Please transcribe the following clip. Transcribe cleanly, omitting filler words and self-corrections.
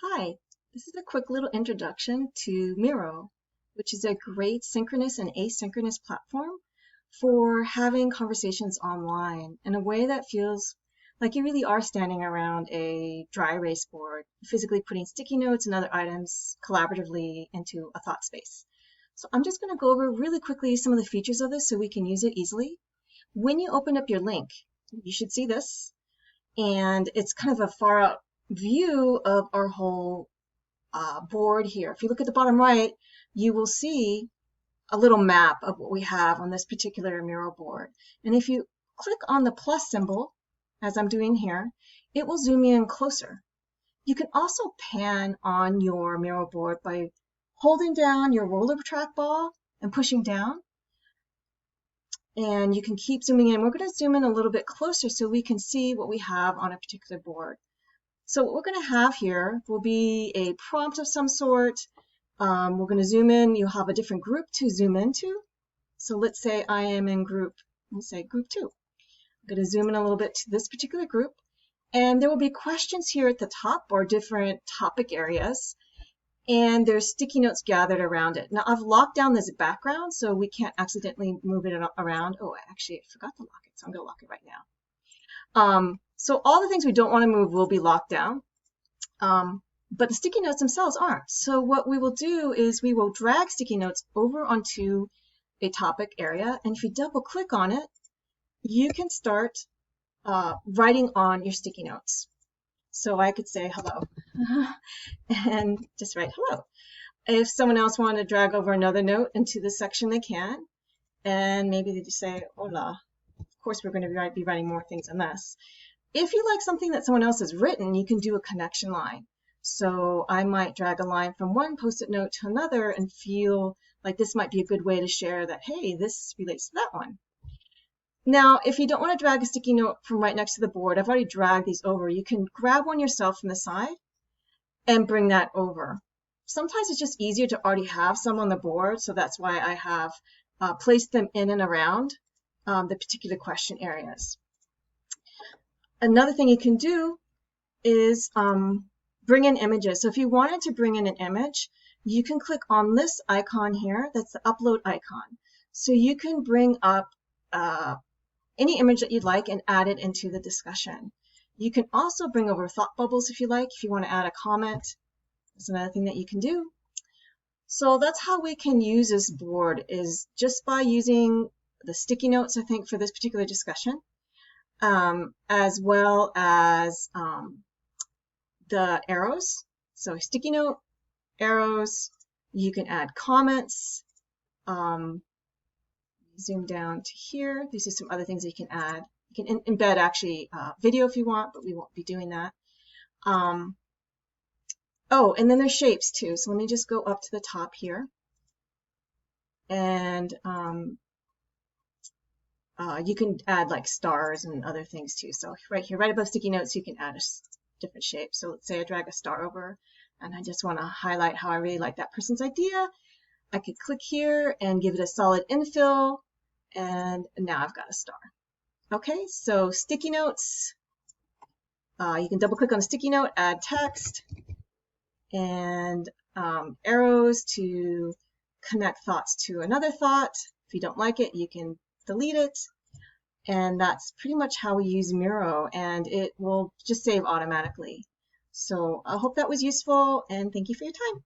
Hi, this is a quick little introduction to Miro, which is a great synchronous and asynchronous platform for having conversations online in a way that feels like you really are standing around a dry erase board, physically putting sticky notes and other items collaboratively into a thought space. So I'm just going to go over really quickly some of the features of this so we can use it easily. When you open up your link, you should see this, and it's kind of a far out view of our whole board here. If you look at the bottom right, you will see a little map of what we have on this particular Miro board. And if you click on the plus symbol, as I'm doing here, it will zoom in closer. You can also pan on your Miro board by holding down your roller trackball and pushing down. And you can keep zooming in. We're going to zoom in a little bit closer so we can see what we have on a particular board. So what we're going to have here will be a prompt of some sort. We're going to zoom in. You'll have a different group to zoom into. So let's say I am in group, let's say group 2. I'm going to zoom in a little bit to this particular group. And there will be questions here at the top or different topic areas. And there's sticky notes gathered around it. Now I've locked down this background so we can't accidentally move it around. Oh, actually I forgot to lock it, so I'm going to lock it right now. So all the things we don't want to move will be locked down, but the sticky notes themselves aren't. So what we will do is we will drag sticky notes over onto a topic area, and if you double click on it, you can start writing on your sticky notes. So I could say hello and just write hello. If someone else wanted to drag over another note into this section, they can, and maybe they just say hola. Of course, we're going to be writing more things on this. If you like something that someone else has written, you can do a connection line. So I might drag a line from one post-it note to another and feel like this might be a good way to share that, hey, this relates to that one. Now, if you don't want to drag a sticky note from right next to the board, I've already dragged these over. You can grab one yourself from the side and bring that over. Sometimes it's just easier to already have some on the board, so that's why I have placed them in and around the particular question areas. Another thing you can do is bring in images. So if you wanted to bring in an image, you can click on this icon here. That's the upload icon. So you can bring up any image that you'd like and add it into the discussion. You can also bring over thought bubbles if you like, if you want to add a comment. That's another thing that you can do. So that's how we can use this board, is just by using the sticky notes, I think, for this particular discussion. As well as the arrows. So sticky note, arrows, you can add comments. Zoom down to here. These are some other things that you can add. You can embed actually video if you want, but we won't be doing that. Oh, and then there's shapes too. So let me just go up to the top here. And you can add like stars and other things too. So right here, right above sticky notes, you can add a different shape. So let's say I drag a star over and I just want to highlight how I really like that person's idea. I could click here and give it a solid infill, and now I've got a star. Okay, so sticky notes, you can double click on the sticky note, add text, and arrows to connect thoughts to another thought. If you don't like it, you can delete it. And that's pretty much how we use Miro, and it will just save automatically. So I hope that was useful, and thank you for your time.